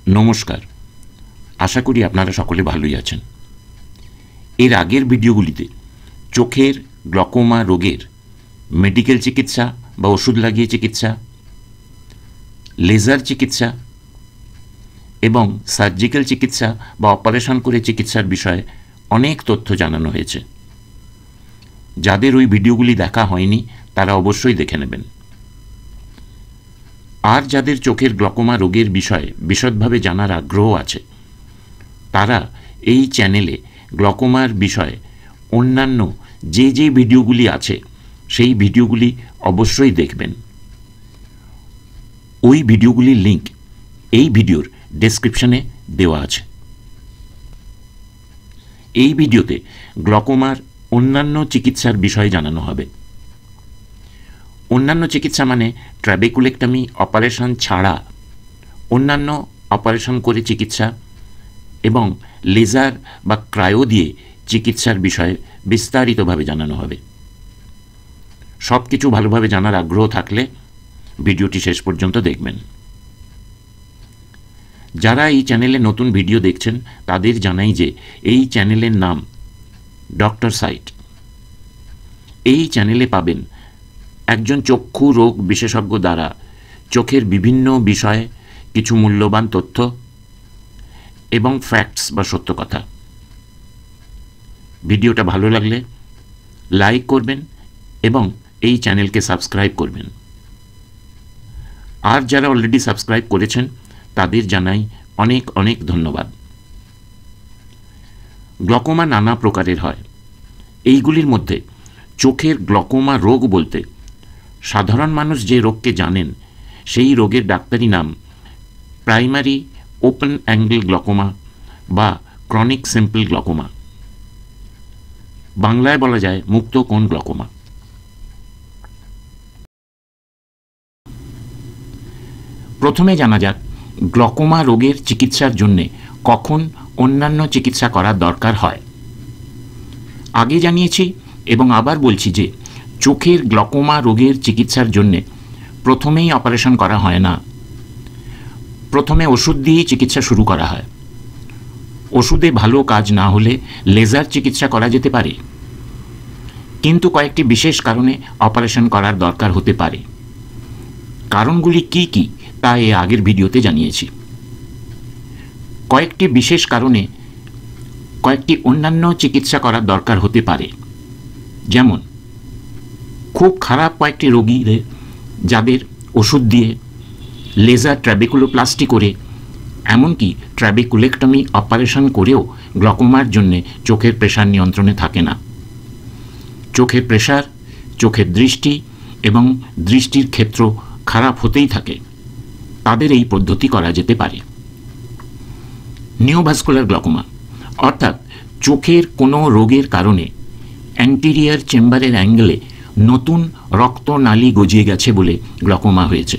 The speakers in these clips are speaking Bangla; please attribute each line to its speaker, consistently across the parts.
Speaker 1: নমস্কার, আশা করি আপনারা সকলে ভালোই আছেন। এর আগের ভিডিওগুলিতে চোখের গ্লকোমা রোগের মেডিকেল চিকিৎসা বা ওষুধ লাগিয়ে চিকিৎসা, লেজার চিকিৎসা এবং সার্জিক্যাল চিকিৎসা বা অপারেশন করে চিকিৎসার বিষয়ে অনেক তথ্য জানানো হয়েছে। যাদের ওই ভিডিওগুলি দেখা হয়নি তারা অবশ্যই দেখে নেবেন। আর যাদের চোখের গ্লকোমা রোগের বিষয়ে বিশদভাবে জানার আগ্রহ আছে তারা এই চ্যানেলে গ্লকোমার বিষয়ে অন্যান্য যে ভিডিওগুলি আছে সেই ভিডিওগুলি অবশ্যই দেখবেন। ওই ভিডিওগুলির লিঙ্ক এই ভিডিওর ডেসক্রিপশনে দেওয়া আছে। এই ভিডিওতে গ্লকোমার অন্যান্য চিকিৎসার বিষয়ে জানানো হবে। অন্যান্য চিকিৎসা মানে ট্র্যাবেকুলেক্টমি অপারেশন ছাড়া অন্যান্য অপারেশন করে চিকিৎসা এবং লেজার বা ক্রায়ো দিয়ে চিকিৎসার বিষয়ে বিস্তারিতভাবে জানানো হবে। সব কিছু ভালোভাবে জানার আগ্রহ থাকলে ভিডিওটি শেষ পর্যন্ত দেখবেন। যারা এই চ্যানেলে নতুন ভিডিও দেখছেন তাদের জানাই যে এই চ্যানেলের নাম ডক্টর সাইট। এই চ্যানেলে পাবেন একজন চক্ষু রোগ বিশেষজ্ঞ দ্বারা চোখের বিভিন্ন বিষয়ে কিছু মূল্যবান তথ্য এবং ফ্যাক্টস বা সত্য কথা। ভিডিওটা ভালো লাগলে লাইক করবেন এবং এই চ্যানেলকে সাবস্ক্রাইব করবেন। আর যারা অলরেডি সাবস্ক্রাইব করেছেন তাদের জানাই অনেক অনেক ধন্যবাদ। গ্লকোমা নানা প্রকারের হয়। এইগুলির মধ্যে চোখের গ্লকোমা রোগ বলতে সাধারণ মানুষ যে রোগকে জানেন সেই রোগের ডাক্তারি নাম প্রাইমারি ওপেন অ্যাঙ্গেল গ্লকোমা বা ক্রনিক সিম্পল গ্লকোমা। বাংলায় বলা যায় মুক্ত কোণ গ্লকোমা। প্রথমে জানা যাক গ্লকোমা রোগের চিকিৎসার জন্য কখন অন্যান্য চিকিৎসা করার দরকার হয়। আগে জানিয়েছি এবং আবার বলছি যে চোখের গ্লকোমা রোগের চিকিৎসার জন্য প্রথমেই অপারেশন করা হয় না। প্রথমে ওষুধ দিয়েই চিকিৎসা শুরু করা হয়। ওষুধে ভালো কাজ না হলে লেজার চিকিৎসা করা যেতে পারে, কিন্তু কয়েকটি বিশেষ কারণে অপারেশন করার দরকার হতে পারে। কারণগুলি কি কি তা এর আগের ভিডিওতে জানিয়েছি। কয়েকটি বিশেষ কারণে কয়েকটি অন্যান্য চিকিৎসা করার দরকার হতে পারে। যেমন খুব খারাপ কয়েকটি রোগীদের যাদের ওষুধ দিয়ে লেজার ট্র্যাবেকুলোপ্লাস্টি করে এমনকি ট্র্যাবেকুলেক্টমি অপারেশন করেও গ্লকোমার জন্যে চোখের প্রেশার নিয়ন্ত্রণে থাকে না। চোখের প্রেশার, চোখের দৃষ্টি এবং দৃষ্টির ক্ষেত্র খারাপ হতেই থাকে, তাদের এই পদ্ধতি করা যেতে পারে। নিওভাস্কুলার গ্লকোমা অর্থাৎ চোখের কোনো রোগের কারণে অ্যান্টিরিয়ার চেম্বারের অ্যাঙ্গেলে নতুন রক্তনালী গজিয়ে গেছে বলে গ্লকোমা হয়েছে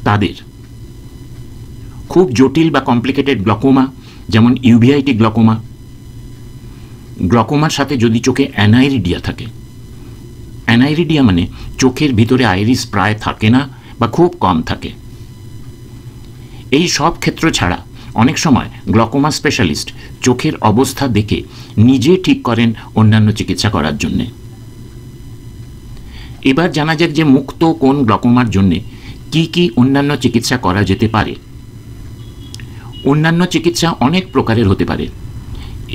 Speaker 1: তাদের। খুব জটিল বা কমপ্লিকেটেড গ্লকোমা যেমন ইউভিআইটি গ্লকোমা। গ্লকোমার সাথে যদি চোখে অ্যানাইরিডিয়া থাকে, অ্যানাইরিডিয়া মানে চোখের ভিতরে আইরিস প্রায় থাকে না বা খুব কম থাকে। এই সব ক্ষেত্র ছাড়া অনেক সময় গ্লকোমা স্পেশালিস্ট চোখের অবস্থা দেখে নিজে ঠিক করেন অন্যান্য চিকিৎসা করার জন্যে। এবার জানা যাক যে মুক্ত কোণ গ্লকোমার জন্যে কি কি অন্যান্য চিকিৎসা করা যেতে পারে। অন্যান্য চিকিৎসা অনেক প্রকারের হতে পারে।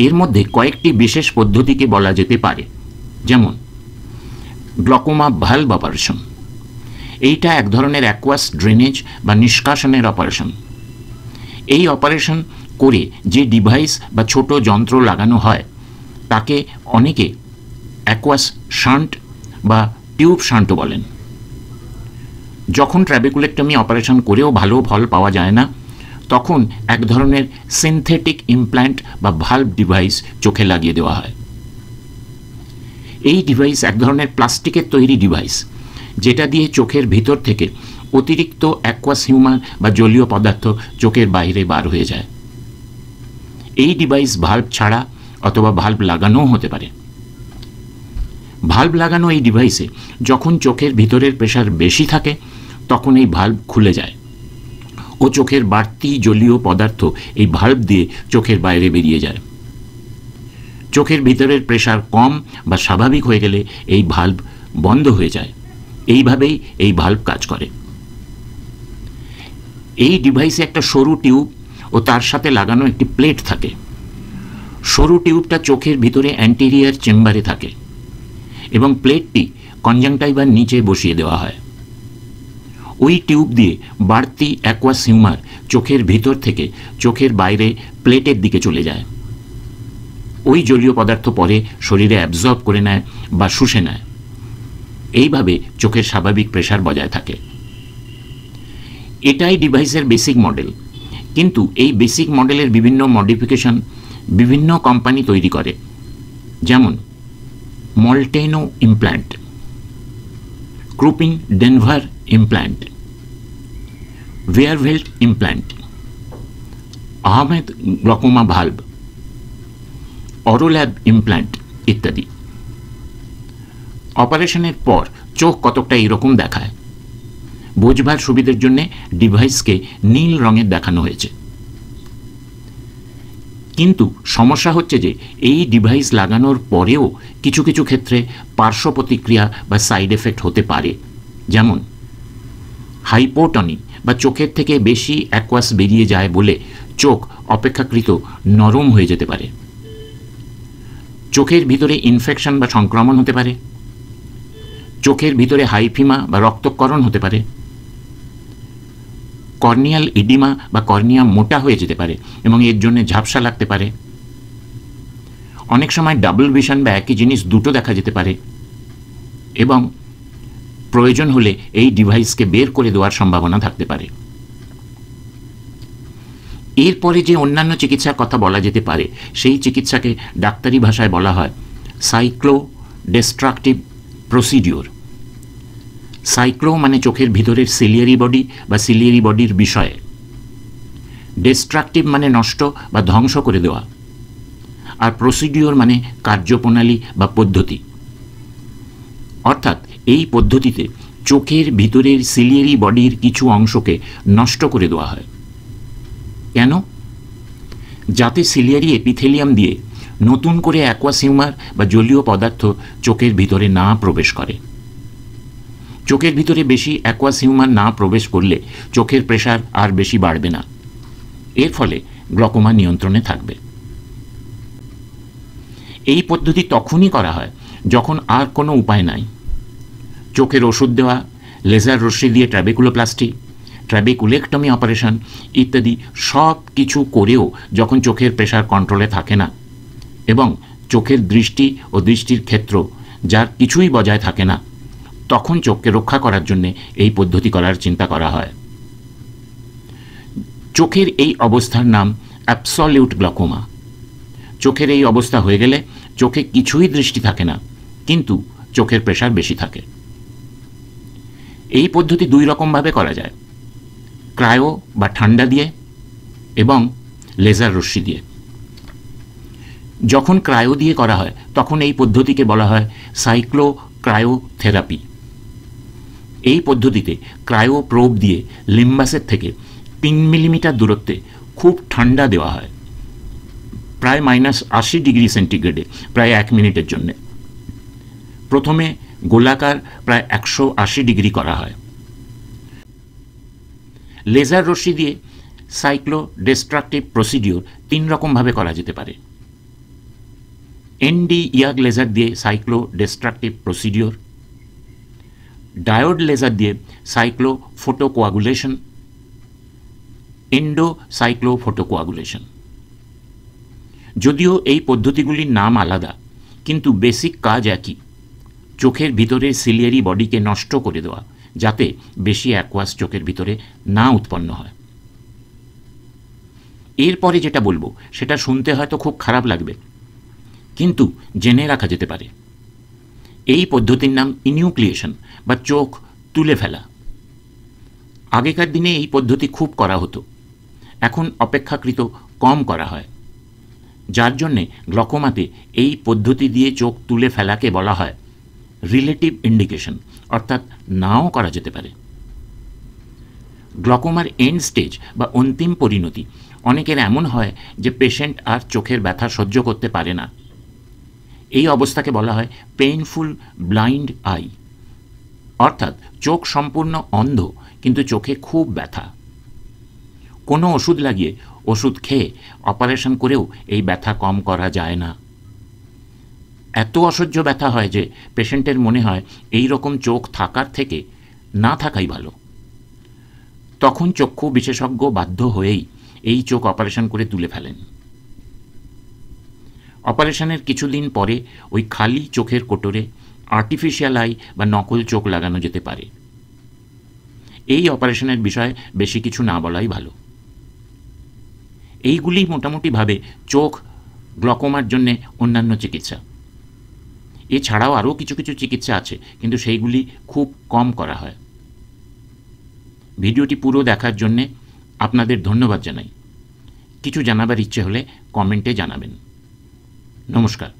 Speaker 1: এর মধ্যে কয়েকটি বিশেষ পদ্ধতিকে বলা যেতে পারে। যেমন গ্লকোমা ভালভ অপারেশন। এইটা এক ধরনের অ্যাকোয়াস ড্রেনেজ বা নিষ্কাশনের অপারেশন। এই অপারেশন করে যে ডিভাইস বা ছোট যন্ত্র লাগানো হয় তাকে অনেকে অ্যাকোয়াস শান্ট বা টিউব শান্টও বলেন। যখন ট্র্যাবেকুলেক্টমি অপারেশন করেও ভালো ফল পাওয়া যায় না তখন এক ধরনের সিনথেটিক ইমপ্ল্যান্ট বা ভালভ ডিভাইস চোখে লাগিয়ে দেওয়া হয়। এই ডিভাইস এক ধরনের প্লাস্টিকের তৈরি ডিভাইস যেটা দিয়ে চোখের ভিতর থেকে অতিরিক্ত অ্যাকোয়াস হিউমার বা জলীয় পদার্থ চোখের বাইরে বার হয়ে যায়। এই ডিভাইস ভালভ ছাড়া অথবা ভালভ লাগানোও হতে পারে। ভালভ লাগানো এই ডিভাইসে যখন চোখের ভিতরের প্রেশার বেশি থাকে তখন এই ভালভ খুলে যায়। ও চোখের বাড়তি জলীয় পদার্থ এই ভাল্ব দিয়ে চোখের বাইরে বেরিয়ে যায়। চোখের ভিতরের প্রেসার কম বা স্বাভাবিক হয়ে গেলে এই ভাল্ব বন্ধ হয়ে যায়। এইভাবেই এই ভাল্ব কাজ করে। এই ডিভাইসে একটা সরু টিউব ও তার সাথে লাগানো একটি প্লেট থাকে। সরু টিউবটা চোখের ভিতরে অ্যান্টেরিয়ার চেম্বারে থাকে এবং প্লেটটি কনজাংটাইভার নিচে বসিয়ে দেওয়া হয়। ওই টিউব দিয়ে বাড়তি অ্যাকুয়াস হিউমার চোখের ভিতর থেকে চোখের বাইরে প্লেটের দিকে চলে যায়। ওই জলীয় পদার্থ পরে শরীরে অ্যাবজর্ব করে নেয় বা শুষে নেয়। এইভাবে চোখের স্বাভাবিক প্রেসার বজায় থাকে। এটাই ডিভাইসের বেসিক মডেল, কিন্তু এই বেসিক মডেলের বিভিন্ন মডিফিকেশন বিভিন্ন কোম্পানি তৈরি করে, যেমন Molteno implant, Krupin Denver implant, Baerveldt implant, Ahmed glaucoma valve, Aurolab implant ইত্যাদি। অপারেশনের পর চোখ কতকটা এরকম দেখায়। বোঝবার সুবিধার জন্য ডিভাইসকে নীল রঙের দেখানো হয়েছে। কিন্তু সমস্যা হচ্ছে যে এই ডিভাইস লাগানোর পরেও কিছু কিছু ক্ষেত্রে পার্শ্ব প্রতিক্রিয়া বা সাইড এফেক্ট হতে পারে, যেমন হাইপোটনি বা চোখের থেকে বেশি অ্যাকুয়াস বেরিয়ে যায় বলে চোখ অপেক্ষাকৃত নরম হয়ে যেতে পারে। চোখের ভিতরে ইনফেকশন বা সংক্রমণ হতে পারে। চোখের ভিতরে হাইফিমা বা রক্তক্ষরণ হতে পারে। কর্নিয়াল ইডিমা বা কর্নিয়া মোটা হয়ে যেতে পারে এবং এর জন্য ঝাপসা লাগতে পারে। অনেক সময় ডাবল ভিশন বা একই জিনিস দুটো দেখা যেতে পারে এবং প্রয়োজন হলে এই ডিভাইসকে বের করে দেওয়ার সম্ভাবনা থাকতে পারে। এরপরে যে অন্যান্য চিকিৎসার কথা বলা যেতে পারে সেই চিকিৎসাকে ডাক্তারি ভাষায় বলা হয় সাইক্লো ডিস্ট্রাকটিভ প্রসিডিওর। সাইক্লো মানে চোখের ভিতরের সিলিয়ারি বডি বা সিলিয়ারি বডির বিষয়ে, ডিস্ট্রাকটিভ মানে নষ্ট বা ধ্বংস করে দেওয়া, আর প্রসিডিওর মানে কার্যপ্রণালী বা পদ্ধতি। অর্থাৎ এই পদ্ধতিতে চোখের ভিতরের সিলিয়ারি বডির কিছু অংশকে নষ্ট করে দেওয়া হয়। কেন? যাতে সিলিয়ারি এপিথেলিয়াম দিয়ে নতুন করে অ্যাকুয়াস হিউমার বা জলীয় পদার্থ চোখের ভিতরে না প্রবেশ করে। চোখের ভিতরে বেশি অ্যাকুয়াস হিউমার না প্রবেশ করলে চোখের প্রেসার আর বেশি বাড়বে না। এর ফলে গ্লকোমা নিয়ন্ত্রণে থাকবে। এই পদ্ধতি তখনই করা হয় যখন আর কোনো উপায় নাই। চোখের ওষুধ দেওয়া, লেজার রশ্মি দিয়ে ট্র্যাবেকুলোপ্লাস্টি, ট্র্যাবেকুলেক্টমি অপারেশন ইত্যাদি সব কিছু করেও যখন চোখের প্রেসার কন্ট্রোলে থাকে না এবং চোখের দৃষ্টি ও দৃষ্টির ক্ষেত্র যার কিছুই বজায় থাকে না, তখন চোখকে রক্ষা করার জন্য এই পদ্ধতি করার চিন্তা করা হয়। চোখের এই অবস্থার নাম অ্যাবসলিউট গ্লকোমা। চোখের এই অবস্থা হয়ে গেলে চোখে কিছুই দৃষ্টি থাকে না, কিন্তু চোখের প্রেসার বেশি থাকে। এই পদ্ধতি দুই রকমভাবে করা যায়, ক্রায়ো বা ঠান্ডা দিয়ে এবং লেজার রশ্মি দিয়ে। যখন ক্রায়ো দিয়ে করা হয় তখন এই পদ্ধতিকে বলা হয় সাইক্লো ক্রায়োথেরাপি। এই পদ্ধতিতে ক্রায়ো প্রোব দিয়ে লিম্বাসের থেকে 3 মিলিমিটার দূরত্বে খুব ঠান্ডা দেওয়া হয়, প্রায় -80 ডিগ্রি সেন্টিগ্রেডে, প্রায় 1 মিনিটের জন্য। প্রথমে গোলাকার প্রায় 180 ডিগ্রি করা হয়। লেজার রশ্মি দিয়ে সাইক্লো ডিস্ট্রাকটিভ প্রসিডিওর 3 রকমভাবে করা যেতে পারে। এনডি ইয়াগ লেজার দিয়ে cyclo destructive procedure, diode laser দিয়ে cyclo photocoagulation, endo cyclo photocoagulation. যদিও এই পদ্ধতিগুলির নাম আলাদা, কিন্তু বেসিক কাজ একই, চোখের ভিতরের সিলিয়ারি বডিকে নষ্ট করে দেওয়া যাতে বেশি অ্যাকুয়াস চোখের ভিতরে না উৎপন্ন হয়। এরপরে যেটা বলবো সেটা শুনতে হয়তো খুব খারাপ লাগবে, কিন্তু জেনে রাখা যেতে পারে। এই পদ্ধতির নাম ইনিউক্লিয়েশন বা চোখ তুলে ফেলা। আগেকার দিনে এই পদ্ধতি খুব করা হতো, এখন অপেক্ষাকৃত কম করা হয়, যার জন্যে গ্লকোমাতে এই পদ্ধতি দিয়ে চোখ তুলে ফেলাকে বলা হয় রিলেটিভ ইন্ডিকেশন, অর্থাৎ নাও করা যেতে পারে। গ্লকোমার এন্ড স্টেজ বা অন্তিম পরিণতি অনেকের এমন হয় যে পেশেন্ট আর চোখের ব্যথা সহ্য করতে পারে না। এই অবস্থাকে বলা হয় পেইনফুল ব্লাইন্ড আই, অর্থাৎ চোখ সম্পূর্ণ অন্ধ কিন্তু চোখে খুব ব্যথা। কোনো ওষুধ লাগিয়ে, ওষুধ খেয়ে, অপারেশন করেও এই ব্যথা কম করা যায় না। এত অসহ্য ব্যথা হয় যে পেশেন্টের মনে হয় এই রকম চোখ থাকার থেকে না থাকাই ভালো। তখন চক্ষু বিশেষজ্ঞ বাধ্য হয়েই এই চোখ অপারেশন করে তুলে ফেলেন। অপারেশনের কিছুদিন পরে ওই খালি চোখের কোটরে আর্টিফিশিয়াল আই বা নকল চোখ লাগানো যেতে পারে। এই অপারেশনের বিষয়ে বেশি কিছু না বলাই ভালো। এইগুলি মোটামুটিভাবে চোখ গ্লকোমার জন্য অন্যান্য চিকিৎসা। এছাড়াও আরও কিছু কিছু চিকিৎসা আছে, কিন্তু সেইগুলি খুব কম করা হয়। ভিডিওটি পুরো দেখার জন্যে আপনাদের ধন্যবাদ জানাই। কিছু জানাবার ইচ্ছে হলে কমেন্টে জানাবেন। নমস্কার।